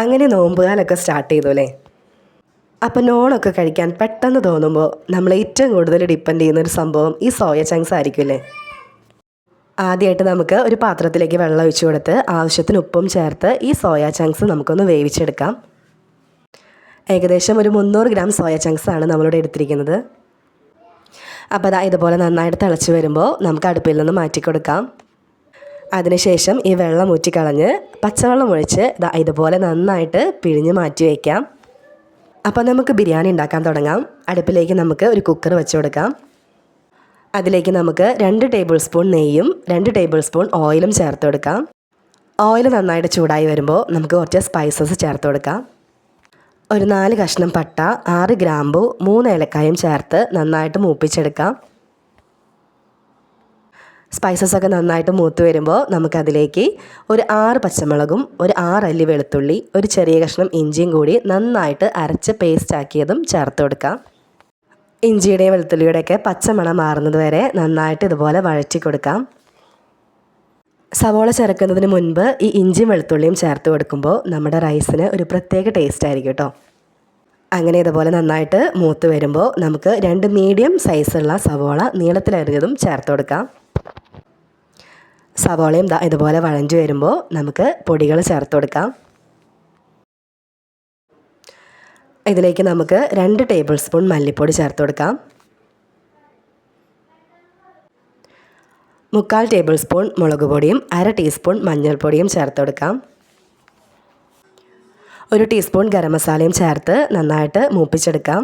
അങ്ങനെ നോമ്പുകാലൊക്കെ സ്റ്റാർട്ട് ചെയ്തു അല്ലേ. അപ്പോൾ നോണൊക്കെ കഴിക്കാൻ പെട്ടെന്ന് തോന്നുമ്പോൾ നമ്മൾ ഏറ്റവും കൂടുതൽ ഡിപ്പെൻഡ് ചെയ്യുന്ന ഒരു സംഭവം ഈ സോയ ചങ്ക്സ് ആയിരിക്കുമല്ലേ. ആദ്യമായിട്ട് നമുക്ക് ഒരു പാത്രത്തിലേക്ക് വെള്ളം ഒഴിച്ചു കൊടുത്ത് ആവശ്യത്തിന് ഉപ്പും ചേർത്ത് ഈ സോയ ചങ്ക്സ് നമുക്കൊന്ന് വേവിച്ചെടുക്കാം. ഏകദേശം ഒരു 300 ഗ്രാം സോയ ചങ്ക്സ് ആണ് നമ്മളിവിടെ എടുത്തിരിക്കുന്നത്. അപ്പോൾ അതാ ഇതുപോലെ നന്നായിട്ട് തിളച്ച് വരുമ്പോൾ നമുക്ക് അടുപ്പിൽ നിന്ന് മാറ്റി കൊടുക്കാം. അതിനുശേഷം ഈ വെള്ളം ഊറ്റിക്കളഞ്ഞ് പച്ചവെള്ളം ഒഴിച്ച് ഇതുപോലെ നന്നായിട്ട് പിഴിഞ്ഞ് മാറ്റി വയ്ക്കാം. അപ്പോൾ നമുക്ക് ബിരിയാണി ഉണ്ടാക്കാൻ തുടങ്ങാം. അടുപ്പിലേക്ക് നമുക്ക് ഒരു കുക്കർ വെച്ച് കൊടുക്കാം. അതിലേക്ക് നമുക്ക് 2 ടേബിൾ സ്പൂൺ നെയ്യും 2 ടേബിൾ സ്പൂൺ ഓയിലും ചേർത്ത് കൊടുക്കാം. ഓയിൽ നന്നായിട്ട് ചൂടായി വരുമ്പോൾ നമുക്ക് കുറച്ച് സ്പൈസസ് ചേർത്ത് കൊടുക്കാം. ഒരു 4 കഷ്ണം പട്ട, 6 ഗ്രാമ്പു, 3 ഏലക്കായും ചേർത്ത് നന്നായിട്ട് മൂപ്പിച്ചെടുക്കാം. സ്പൈസസൊക്കെ നന്നായിട്ട് മൂത്ത് വരുമ്പോൾ നമുക്കതിലേക്ക് ഒരു 6 പച്ചമുളകും ഒരു 6 അല്ലി വെളുത്തുള്ളി, ഒരു ചെറിയ കഷ്ണം ഇഞ്ചിയും കൂടി നന്നായിട്ട് അരച്ച് പേസ്റ്റ് ആക്കിയതും ചേർത്ത് കൊടുക്കാം. ഇഞ്ചിയുടെയും വെളുത്തുള്ളിയുടെയൊക്കെ പച്ചമണം മാറുന്നത് വരെ നന്നായിട്ട് ഇതുപോലെ വഴറ്റി കൊടുക്കാം. സവോള ചേർക്കുന്നതിന് മുൻപ് ഈ ഇഞ്ചിയും വെളുത്തുള്ളിയും ചേർത്ത് കൊടുക്കുമ്പോൾ നമ്മുടെ റൈസിന് ഒരു പ്രത്യേക ടേസ്റ്റ് ആയിരിക്കും കേട്ടോ. അങ്ങനെ ഇതുപോലെ നന്നായിട്ട് മൂത്ത് വരുമ്പോൾ നമുക്ക് 2 മീഡിയം സൈസുള്ള സവോള നീളത്തിലരിഞ്ഞതും ചേർത്ത് കൊടുക്കാം. സവോളയും ഇതുപോലെ വഴഞ്ഞു വരുമ്പോൾ നമുക്ക് പൊടികൾ ചേർത്ത് കൊടുക്കാം. ഇതിലേക്ക് നമുക്ക് 2 ടേബിൾ സ്പൂൺ മല്ലിപ്പൊടി ചേർത്ത് കൊടുക്കാം. 3/4 ടേബിൾ സ്പൂൺ മുളക് പൊടിയും 1/2 ടീസ്പൂൺ മഞ്ഞൾപ്പൊടിയും ചേർത്ത് കൊടുക്കാം. 1 ടീസ്പൂൺ ഗരം മസാലയും ചേർത്ത് നന്നായിട്ട് മൂപ്പിച്ചെടുക്കാം.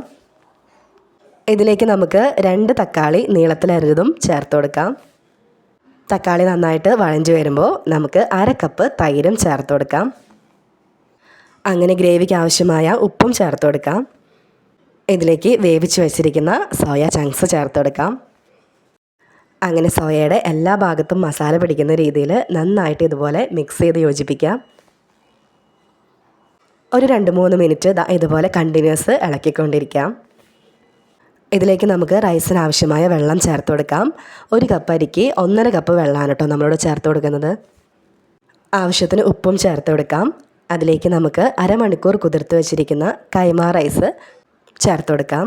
ഇതിലേക്ക് നമുക്ക് 2 തക്കാളി നീളത്തിലരിഞ്ഞതും ചേർത്ത് കൊടുക്കാം. തക്കാളി നന്നായിട്ട് വഴഞ്ഞു വരുമ്പോൾ നമുക്ക് 1/2 കപ്പ് തൈരും ചേർത്ത് കൊടുക്കാം. അങ്ങനെ ഗ്രേവിക്ക് ആവശ്യമായ ഉപ്പും ചേർത്ത് കൊടുക്കാം. ഇതിലേക്ക് വേവിച്ച് വെച്ചിരിക്കുന്ന സോയ ചങ്ക്സ് ചേർത്ത് കൊടുക്കാം. അങ്ങനെ സോയയുടെ എല്ലാ ഭാഗത്തും മസാല പിടിക്കുന്ന രീതിയിൽ നന്നായിട്ട് ഇതുപോലെ മിക്സ് ചെയ്ത് യോജിപ്പിക്കാം. ഒരു 2-3 മിനിറ്റ് ഇതുപോലെ കണ്ടിന്യൂസ് ഇളക്കിക്കൊണ്ടിരിക്കാം. ഇതിലേക്ക് നമുക്ക് റൈസിന് ആവശ്യമായ വെള്ളം ചേർത്ത് കൊടുക്കാം. 1 കപ്പ് അരിക്ക് 1.5 കപ്പ് വെള്ളമാണ് കേട്ടോ നമ്മളിവിടെ ചേർത്ത് കൊടുക്കുന്നത്. ആവശ്യത്തിന് ഉപ്പും ചേർത്ത് കൊടുക്കാം. അതിലേക്ക് നമുക്ക് അരമണിക്കൂർ കുതിർത്ത് വെച്ചിരിക്കുന്ന കൈമ റൈസ് ചേർത്ത് കൊടുക്കാം.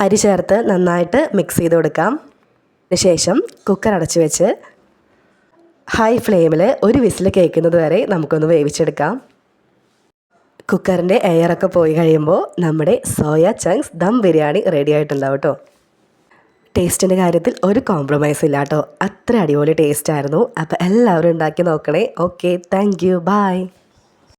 അരി ചേർത്ത് നന്നായിട്ട് മിക്സ് ചെയ്ത് കൊടുക്കാം. ശേഷം കുക്കർ അടച്ച് വെച്ച് ഹൈ ഫ്ലെയിമിൽ 1 വിസിൽ കേൾക്കുന്നത് വരെ നമുക്കൊന്ന് വേവിച്ചെടുക്കാം. കുക്കറിൻ്റെ എയറൊക്കെ പോയി കഴിയുമ്പോൾ നമ്മുടെ soya chunks dum biryani ready ആയിട്ടുണ്ടാവും കേട്ടോ. ടേസ്റ്റിൻ്റെ കാര്യത്തിൽ ഒരു കോംപ്രമൈസ് ഇല്ല കേട്ടോ. അത്ര അടിപൊളി ടേസ്റ്റ് ആയിരുന്നു. അപ്പോൾ എല്ലാവരും ഉണ്ടാക്കി നോക്കണേ. Okay, thank you, by.